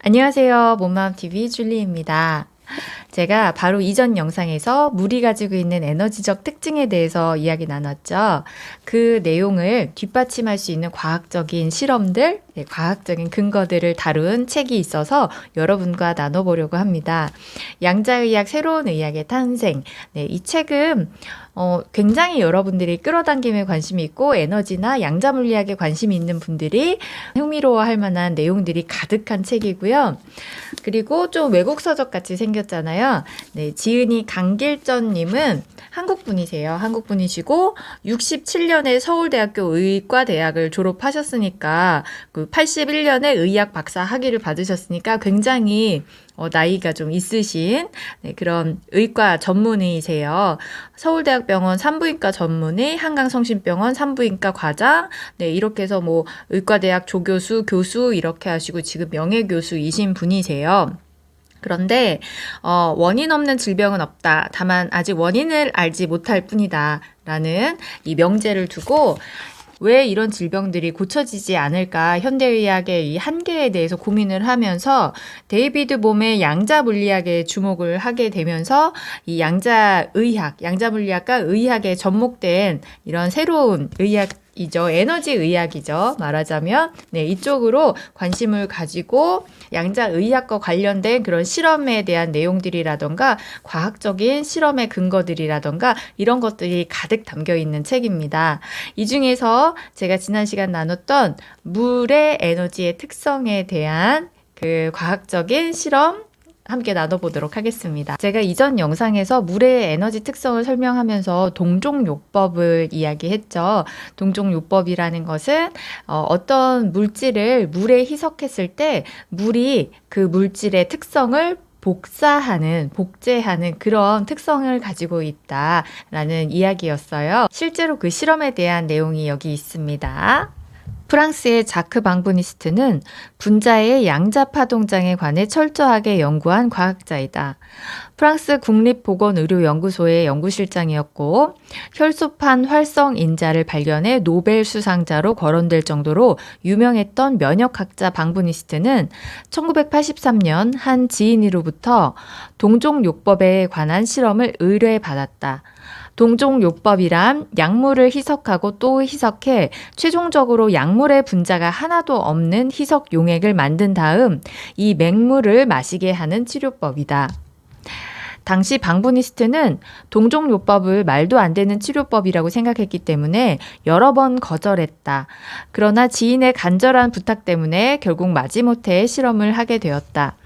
안녕하세요. 몸마음TV 줄리입니다. 제가 바로 이전 영상에서 물이 가지고 있는 에너지적 특징에 대해서 이야기 나눴죠. 그 내용을 뒷받침할 수 있는 과학적인 실험들, 과학적인 근거들을 다룬 책이 있어서 여러분과 나눠보려고 합니다. 양자의학 새로운 의학의 탄생. 이 책은 굉장히 여러분들이 끌어당김에 관심이 있고 에너지나 양자물리학에 관심이 있는 분들이 흥미로워할 만한 내용들이 가득한 책이고요. 그리고 좀 외국 서적 같이 생겼잖아요. 지은이 강길전님은 한국분이세요. 한국분이시고 67년에 서울대학교 의과대학을 졸업하셨으니까 그 81년에 의학 박사 학위를 받으셨으니까 굉장히 나이가 좀 있으신 그런 의과 전문의이세요. 서울대학병원 산부인과 전문의, 한강성심병원 산부인과 과장, 이렇게 해서 뭐 의과대학 조교수, 교수 이렇게 하시고 지금 명예교수이신 분이세요. 그런데 원인 없는 질병은 없다. 다만 아직 원인을 알지 못할 뿐이다. 라는 이 명제를 두고 왜 이런 질병들이 고쳐지지 않을까 현대의학의 이 한계에 대해서 고민을 하면서 데이비드 봄의 양자물리학에 주목을 하게 되면서 이 양자의학, 양자물리학과 의학에 접목된 이런 새로운 의학이죠. 에너지 의학이죠. 말하자면 이쪽으로 관심을 가지고 양자의학과 관련된 그런 실험에 대한 내용들이라던가 과학적인 실험의 근거들이라던가 이런 것들이 가득 담겨 있는 책입니다. 이 중에서 제가 지난 시간 나눴던 물의 에너지의 특성에 대한 그 과학적인 실험 함께 나눠보도록 하겠습니다. 제가 이전 영상에서 물의 에너지 특성을 설명하면서 동종요법을 이야기했죠. 동종요법이라는 것은 어떤 물질을 물에 희석했을 때 물이 그 물질의 특성을 복제하는 그런 특성을 가지고 있다라는 이야기였어요. 실제로 그 실험에 대한 내용이 여기 있습니다. 프랑스의 자크 방부니스트는 분자의 양자파동장에 관해 철저하게 연구한 과학자이다. 프랑스 국립보건의료연구소의 연구실장이었고 혈소판 활성 인자를 발견해 노벨 수상자로 거론될 정도로 유명했던 면역학자 방부니스트는 1983년 한 지인으로부터 동종요법에 관한 실험을 의뢰받았다. 동종요법이란 약물을 희석하고 또 희석해 최종적으로 약물의 분자가 하나도 없는 희석 용액을 만든 다음 이 맹물을 마시게 하는 치료법이다. 당시 방부니스트는 동종요법을 말도 안 되는 치료법이라고 생각했기 때문에 여러 번 거절했다. 그러나 지인의 간절한 부탁 때문에 결국 마지못해 실험을 하게 되었다.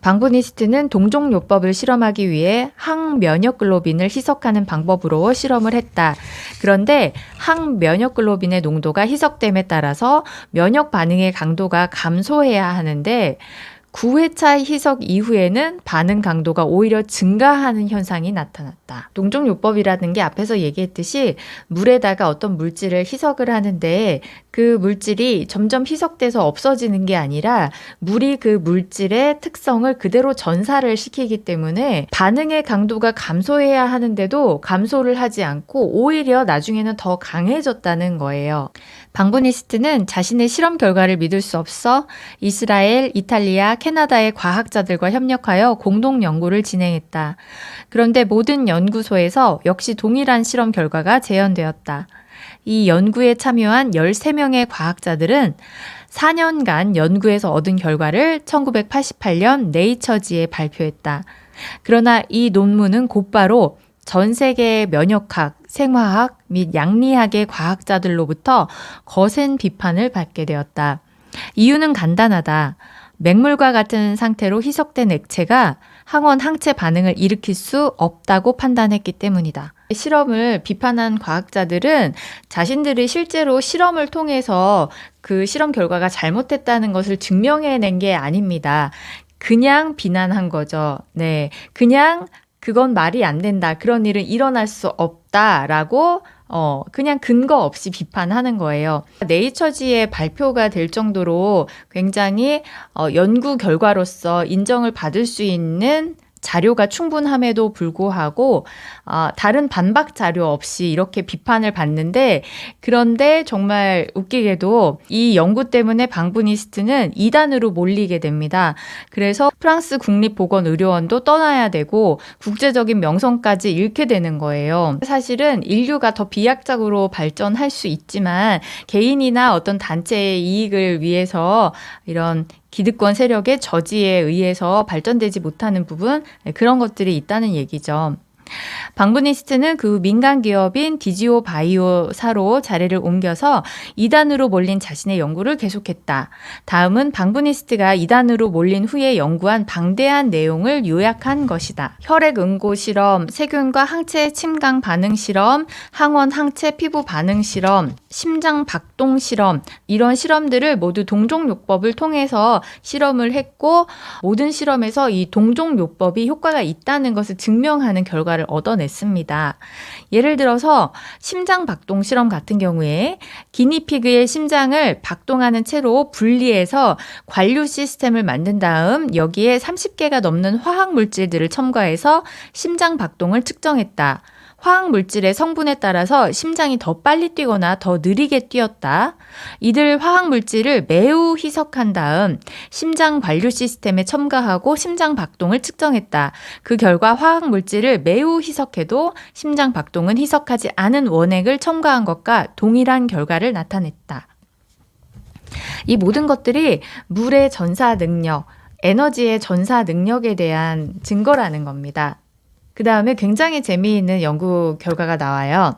방부니스트는 동종요법을 실험하기 위해 항면역글로빈을 희석하는 방법으로 실험을 했다. 그런데 항면역글로빈의 농도가 희석됨에 따라서 면역 반응의 강도가 감소해야 하는데 9회차 희석 이후에는 반응 강도가 오히려 증가하는 현상이 나타났다. 동종요법이라는 게 앞에서 얘기했듯이 물에다가 어떤 물질을 희석을 하는데 그 물질이 점점 희석돼서 없어지는 게 아니라 물이 그 물질의 특성을 그대로 전사를 시키기 때문에 반응의 강도가 감소해야 하는데도 감소를 하지 않고 오히려 나중에는 더 강해졌다는 거예요. 방부니스트는 자신의 실험 결과를 믿을 수 없어 이스라엘, 이탈리아, 캐나다의 과학자들과 협력하여 공동 연구를 진행했다. 그런데 모든 연구소에서 역시 동일한 실험 결과가 재현되었다. 이 연구에 참여한 13명의 과학자들은 4년간 연구에서 얻은 결과를 1988년 네이처지에 발표했다. 그러나 이 논문은 곧바로 전 세계의 면역학, 생화학 및 양리학의 과학자들로부터 거센 비판을 받게 되었다. 이유는 간단하다. 맹물과 같은 상태로 희석된 액체가 항원 항체 반응을 일으킬 수 없다고 판단했기 때문이다. 실험을 비판한 과학자들은 자신들이 실제로 실험을 통해서 그 실험 결과가 잘못했다는 것을 증명해낸 게 아닙니다. 그냥 비난한 거죠. 그냥 그건 말이 안 된다. 그런 일은 일어날 수 없다라고 그냥 근거 없이 비판하는 거예요. 네이처지에 발표가 될 정도로 굉장히 연구 결과로서 인정을 받을 수 있는 자료가 충분함에도 불구하고 다른 반박 자료 없이 이렇게 비판을 받는데, 그런데 정말 웃기게도 이 연구 때문에 방부니스트는 이단으로 몰리게 됩니다. 그래서 프랑스 국립보건의료원도 떠나야 되고 국제적인 명성까지 잃게 되는 거예요. 사실은 인류가 더 비약적으로 발전할 수 있지만 개인이나 어떤 단체의 이익을 위해서 이런 기득권 세력의 저지에 의해서 발전되지 못하는 부분, 그런 것들이 있다는 얘기죠. 방부니스트는 그 민간 기업인 디지오 바이오사로 자리를 옮겨서 이단으로 몰린 자신의 연구를 계속했다. 다음은 방부니스트가 이단으로 몰린 후에 연구한 방대한 내용을 요약한 것이다. 혈액 응고 실험, 세균과 항체 침강 반응 실험, 항원 항체 피부 반응 실험, 심장 박동 실험, 이런 실험들을 모두 동종요법을 통해서 실험을 했고, 모든 실험에서 이 동종요법이 효과가 있다는 것을 증명하는 결과를 얻어냈습니다. 예를 들어서 심장 박동 실험 같은 경우에 기니피그의 심장을 박동하는 채로 분리해서 관류 시스템을 만든 다음 여기에 30개가 넘는 화학 물질들을 첨가해서 심장 박동을 측정했다. 화학 물질의 성분에 따라서 심장이 더 빨리 뛰거나 더 느리게 뛰었다. 이들 화학 물질을 매우 희석한 다음 심장 관류 시스템에 첨가하고 심장 박동을 측정했다. 그 결과 화학 물질을 매우 희석해도 심장 박동은 희석하지 않은 원액을 첨가한 것과 동일한 결과를 나타냈다. 이 모든 것들이 물의 전사 능력, 에너지의 전사 능력에 대한 증거라는 겁니다. 그 다음에 굉장히 재미있는 연구 결과가 나와요.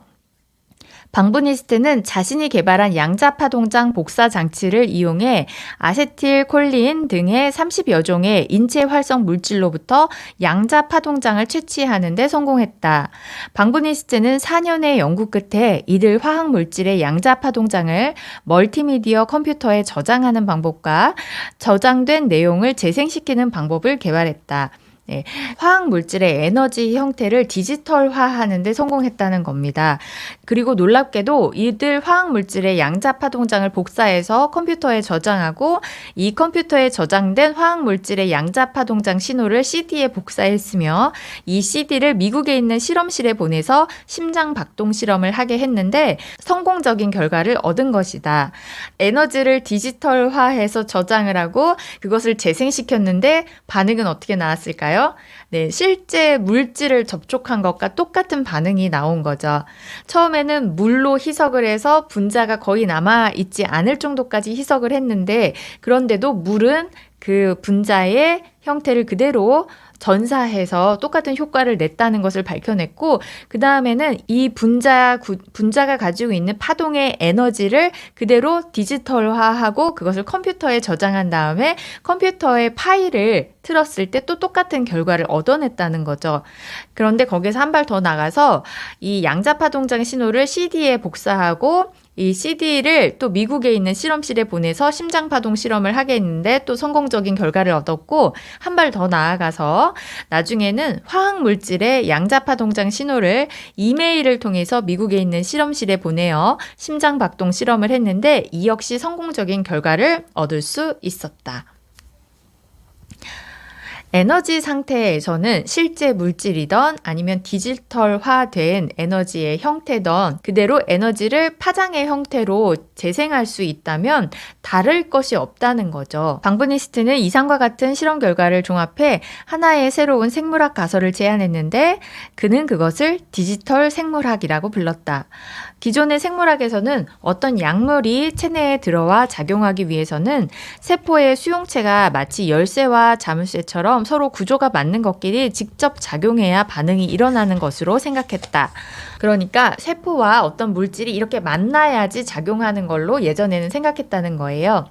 방부니스트는 자신이 개발한 양자파동장 복사 장치를 이용해 아세틸콜린 등의 30여 종의 인체 활성 물질로부터 양자파동장을 채취하는 데 성공했다. 방부니스트는 4년의 연구 끝에 이들 화학 물질의 양자파동장을 멀티미디어 컴퓨터에 저장하는 방법과 저장된 내용을 재생시키는 방법을 개발했다. 네, 화학 물질의 에너지 형태를 디지털화하는 데 성공했다는 겁니다. 그리고 놀랍게도 이들 화학 물질의 양자파동장을 복사해서 컴퓨터에 저장하고 이 컴퓨터에 저장된 화학 물질의 양자파동장 신호를 CD에 복사했으며 이 CD를 미국에 있는 실험실에 보내서 심장 박동 실험을 하게 했는데 성공적인 결과를 얻은 것이다. 에너지를 디지털화해서 저장을 하고 그것을 재생시켰는데 반응은 어떻게 나왔을까요? 네, 실제 물질을 접촉한 것과 똑같은 반응이 나온 거죠. 처음에는 물로 희석을 해서 분자가 거의 남아있지 않을 정도까지 희석을 했는데, 그런데도 물은 그 분자의 형태를 그대로 전사해서 똑같은 효과를 냈다는 것을 밝혀냈고, 그 다음에는 이 분자가 가지고 있는 파동의 에너지를 그대로 디지털화하고 그것을 컴퓨터에 저장한 다음에 컴퓨터에 파일을 틀었을 때 또 똑같은 결과를 얻어냈다는 거죠. 그런데 거기서 한 발 더 나가서 이 양자파동장 신호를 CD에 복사하고 이 CD를 또 미국에 있는 실험실에 보내서 심장파동 실험을 하게 했는데 또 성공적인 결과를 얻었고, 한 발 더 나아가서 나중에는 화학물질의 양자파동장 신호를 이메일을 통해서 미국에 있는 실험실에 보내어 심장박동 실험을 했는데 이 역시 성공적인 결과를 얻을 수 있었다. 에너지 상태에서는 실제 물질이던 아니면 디지털화된 에너지의 형태던 그대로 에너지를 파장의 형태로 재생할 수 있다면 다를 것이 없다는 거죠. 방부니스트는 이상과 같은 실험 결과를 종합해 하나의 새로운 생물학 가설을 제안했는데 그는 그것을 디지털 생물학이라고 불렀다. 기존의 생물학에서는 어떤 약물이 체내에 들어와 작용하기 위해서는 세포의 수용체가 마치 열쇠와 자물쇠처럼 서로 구조가 맞는 것끼리 직접 작용해야 반응이 일어나는 것으로 생각했다. 그러니까 세포와 어떤 물질이 이렇게 만나야지 작용하는 걸로 예전에는 생각했다는 거예요.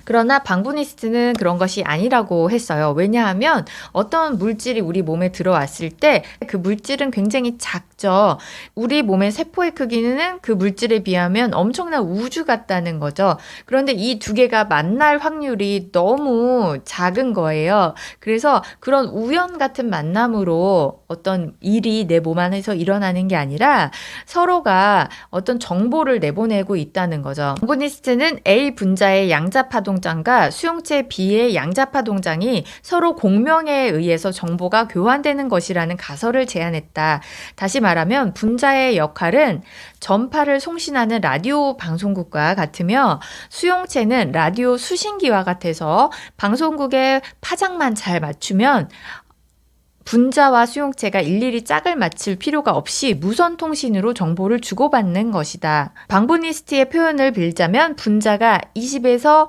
그러나 방부니스트는 그런 것이 아니라고 했어요. 왜냐하면 어떤 물질이 우리 몸에 들어왔을 때 그 물질은 굉장히 작죠. 우리 몸의 세포의 크기는 그 물질에 비하면 엄청난 우주 같다는 거죠. 그런데 이 두 개가 만날 확률이 너무 작은 거예요. 그래서 그래서 그런 우연 같은 만남으로 어떤 일이 내 몸 안에서 일어나는 게 아니라 서로가 어떤 정보를 내보내고 있다는 거죠. 방부니스트는 A 분자의 양자파동장과 수용체 B의 양자파동장이 서로 공명에 의해서 정보가 교환되는 것이라는 가설을 제안했다. 다시 말하면 분자의 역할은 전파를 송신하는 라디오 방송국과 같으며 수용체는 라디오 수신기와 같아서 방송국의 파장만 잘 맞추면 분자와 수용체가 일일이 짝을 맞출 필요가 없이 무선 통신으로 정보를 주고받는 것이다. 방부니스트의 표현을 빌자면 분자가 20에서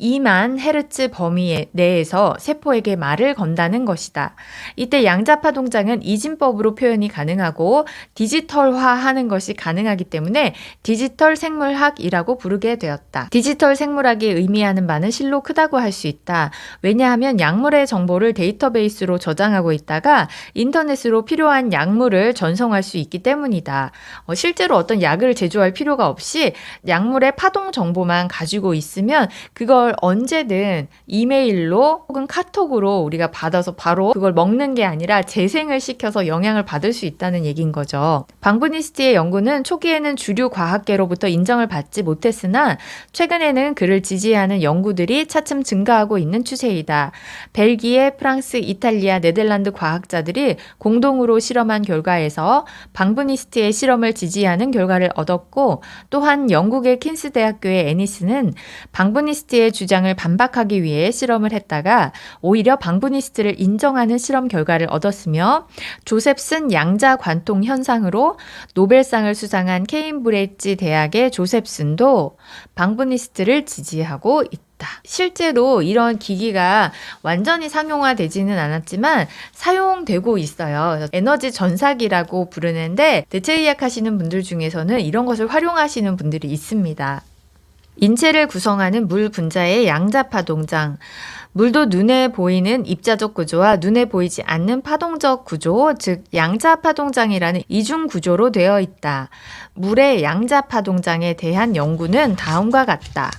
2만 헤르츠 범위 내에서 세포에게 말을 건다는 것이다. 이때 양자파동장은 이진법으로 표현이 가능하고 디지털화하는 것이 가능하기 때문에 디지털 생물학이라고 부르게 되었다. 디지털 생물학이 의미하는 바는 실로 크다고 할 수 있다. 왜냐하면 약물의 정보를 데이터베이스로 저장하고 있다가 인터넷으로 필요한 약물을 전송할 수 있기 때문이다. 실제로 어떤 약을 제조할 필요가 없이 약물의 파동 정보만 가지고 있으면 그걸 언제든 이메일로 혹은 카톡으로 우리가 받아서 바로 그걸 먹는 게 아니라 재생을 시켜서 영향을 받을 수 있다는 얘기인 거죠. 방부니스트의 연구는 초기에는 주류 과학계로부터 인정을 받지 못했으나 최근에는 그를 지지하는 연구들이 차츰 증가하고 있는 추세이다. 벨기에, 프랑스, 이탈리아, 네덜란드 과학자들이 공동으로 실험한 결과에서 방부니스트의 실험을 지지하는 결과를 얻었고 또한 영국의 킨스 대학교의 애니스는 방부니스트의 주장을 반박하기 위해 실험을 했다가 오히려 방부니스트를 인정하는 실험 결과를 얻었으며 조셉슨 양자 관통 현상으로 노벨상을 수상한 케임브리지 대학의 조셉슨도 방부니스트를 지지하고 있다. 실제로 이런 기기가 완전히 상용화되지는 않았지만 사용되고 있어요. 에너지 전사기라고 부르는데 대체의학 하시는 분들 중에서는 이런 것을 활용하시는 분들이 있습니다. 인체를 구성하는 물 분자의 양자파동장. 물도 눈에 보이는 입자적 구조와 눈에 보이지 않는 파동적 구조, 즉 양자파동장이라는 이중 구조로 되어 있다. 물의 양자파동장에 대한 연구는 다음과 같다.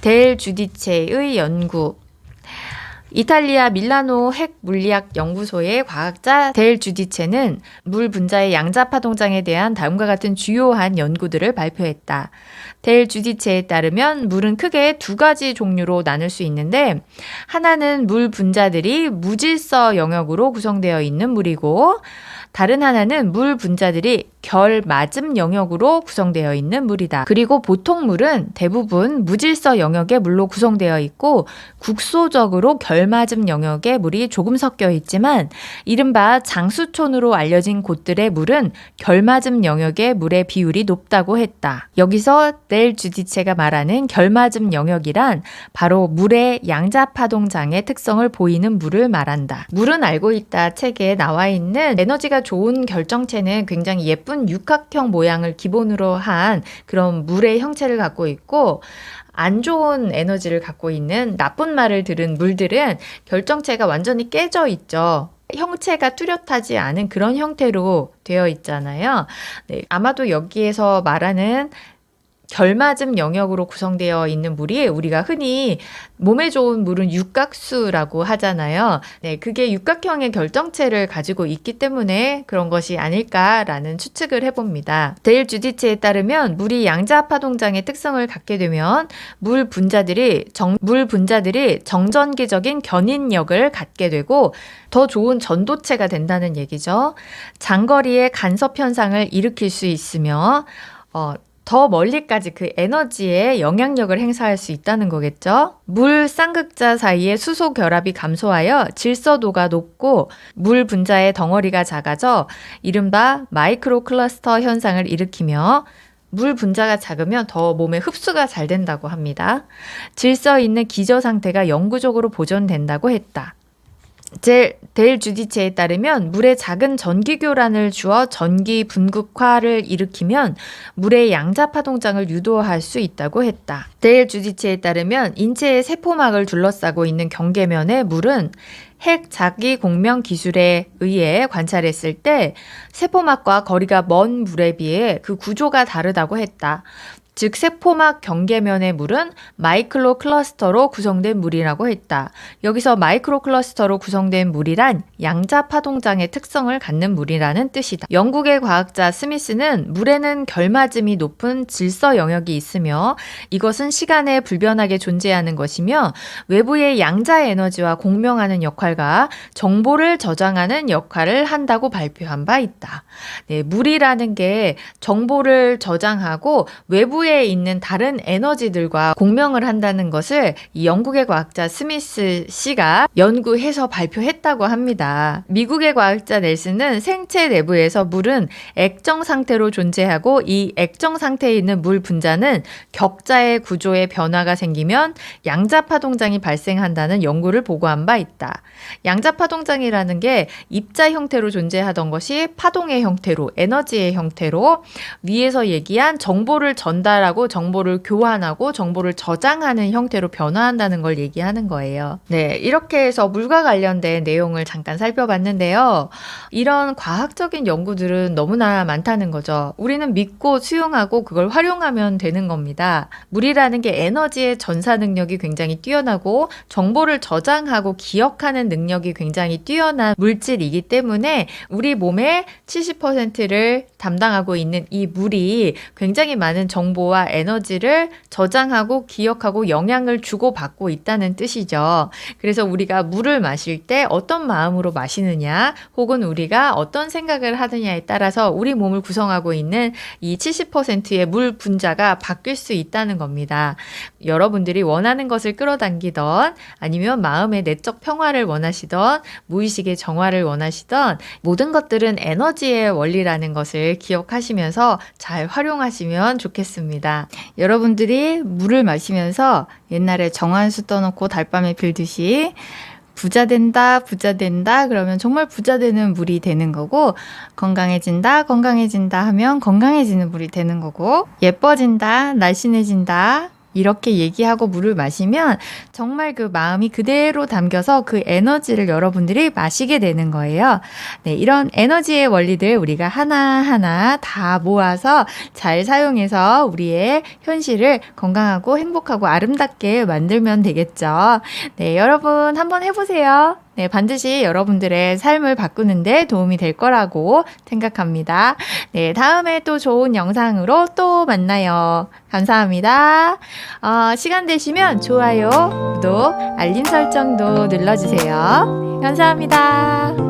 델 주디체의 연구. 이탈리아 밀라노 핵물리학 연구소의 과학자 델 주디체는 물 분자의 양자파동장에 대한 다음과 같은 주요한 연구들을 발표했다. 델 주디체에 따르면 물은 크게 두 가지 종류로 나눌 수 있는데 하나는 물 분자들이 무질서 영역으로 구성되어 있는 물이고 다른 하나는 물 분자들이 결맞음 영역으로 구성되어 있는 물이다. 그리고 보통 물은 대부분 무질서 영역의 물로 구성되어 있고 국소적으로 결맞음 영역의 물이 조금 섞여 있지만 이른바 장수촌으로 알려진 곳들의 물은 결맞음 영역의 물의 비율이 높다고 했다. 여기서 델 주디체가 말하는 결맞음 영역이란 바로 물의 양자파동장의 특성을 보이는 물을 말한다. 물은 알고 있다 책에 나와 있는 에너지가 좋은 결정체는 굉장히 예쁜 육각형 모양을 기본으로 한 그런 물의 형체를 갖고 있고 안 좋은 에너지를 갖고 있는 나쁜 말을 들은 물들은 결정체가 완전히 깨져 있죠. 형체가 뚜렷하지 않은 그런 형태로 되어 있잖아요. 네, 아마도 여기에서 말하는 결맞음 영역으로 구성되어 있는 물이 우리가 흔히 몸에 좋은 물은 육각수라고 하잖아요. 네, 그게 육각형의 결정체를 가지고 있기 때문에 그런 것이 아닐까라는 추측을 해봅니다. 데일 주디체에 따르면 물이 양자파동장의 특성을 갖게 되면 물 분자들이 정전기적인 견인력을 갖게 되고 더 좋은 전도체가 된다는 얘기죠. 장거리의 간섭 현상을 일으킬 수 있으며 더 멀리까지 그 에너지에 영향력을 행사할 수 있다는 거겠죠. 물 쌍극자 사이의 수소 결합이 감소하여 질서도가 높고 물 분자의 덩어리가 작아져 이른바 마이크로 클러스터 현상을 일으키며 물 분자가 작으면 더 몸에 흡수가 잘 된다고 합니다. 질서 있는 기저 상태가 영구적으로 보존된다고 했다. 델 주디체에 따르면 물에 작은 전기 교란을 주어 전기 분극화를 일으키면 물의 양자파동장을 유도할 수 있다고 했다. 델 주디체에 따르면 인체의 세포막을 둘러싸고 있는 경계면의 물은 핵 자기 공명 기술에 의해 관찰했을 때 세포막과 거리가 먼 물에 비해 그 구조가 다르다고 했다. 즉 세포막 경계면의 물은 마이크로 클러스터로 구성된 물이라고 했다. 여기서 마이크로 클러스터로 구성된 물이란 양자 파동장의 특성을 갖는 물이라는 뜻이다. 영국의 과학자 스미스는 물에는 결맞음이 높은 질서 영역이 있으며 이것은 시간에 불변하게 존재하는 것이며 외부의 양자 에너지와 공명하는 역할과 정보를 저장하는 역할을 한다고 발표한 바 있다. 네, 물이라는 게 정보를 저장하고 외부에 있는 다른 에너지들과 공명을 한다는 것을 이 영국의 과학자 스미스 씨가 연구해서 발표했다고 합니다. 미국의 과학자 넬슨은 생체 내부에서 물은 액정 상태로 존재하고 이 액정 상태에 있는 물 분자는 격자의 구조에 변화가 생기면 양자 파동장이 발생한다는 연구를 보고한 바 있다. 양자 파동장이라는 게 입자 형태로 존재하던 것이 파동의 형태로, 에너지의 형태로 위에서 얘기한 정보를 전달하고 정보를 교환하고 정보를 저장하는 형태로 변화한다는 걸 얘기하는 거예요. 네, 이렇게 해서 물과 관련된 내용을 잠깐 살펴봤는데요. 이런 과학적인 연구들은 너무나 많다는 거죠. 우리는 믿고 수용하고 그걸 활용하면 되는 겁니다. 물이라는 게 에너지의 전사 능력이 굉장히 뛰어나고 정보를 저장하고 기억하는 능력이 굉장히 뛰어난 물질이기 때문에 우리 몸의 70%를 담당하고 있는 이 물이 굉장히 많은 정보와 에너지를 저장하고 기억하고 영향을 주고받고 있다는 뜻이죠. 그래서 우리가 물을 마실 때 어떤 마음으로 마시느냐 혹은 우리가 어떤 생각을 하느냐에 따라서 우리 몸을 구성하고 있는 이 70%의 물 분자가 바뀔 수 있다는 겁니다. 여러분들이 원하는 것을 끌어당기던 아니면 마음의 내적 평화를 원하시던 무의식의 정화를 원하시던 모든 것들은 에너지의 원리라는 것을 기억하시면서 잘 활용하시면 좋겠습니다. 여러분들이 물을 마시면서 옛날에 정한수 떠놓고 달밤에 빌듯이 부자 된다, 부자 된다 그러면 정말 부자 되는 물이 되는 거고 건강해진다, 건강해진다 하면 건강해지는 물이 되는 거고 예뻐진다, 날씬해진다 이렇게 얘기하고 물을 마시면 정말 그 마음이 그대로 담겨서 그 에너지를 여러분들이 마시게 되는 거예요. 네, 이런 에너지의 원리들 우리가 하나하나 다 모아서 잘 사용해서 우리의 현실을 건강하고 행복하고 아름답게 만들면 되겠죠. 네, 여러분 한번 해보세요. 네, 반드시 여러분들의 삶을 바꾸는데 도움이 될 거라고 생각합니다. 네, 다음에 또 좋은 영상으로 또 만나요. 감사합니다. 시간 되시면 좋아요, 구독, 알림 설정도 눌러주세요. 감사합니다.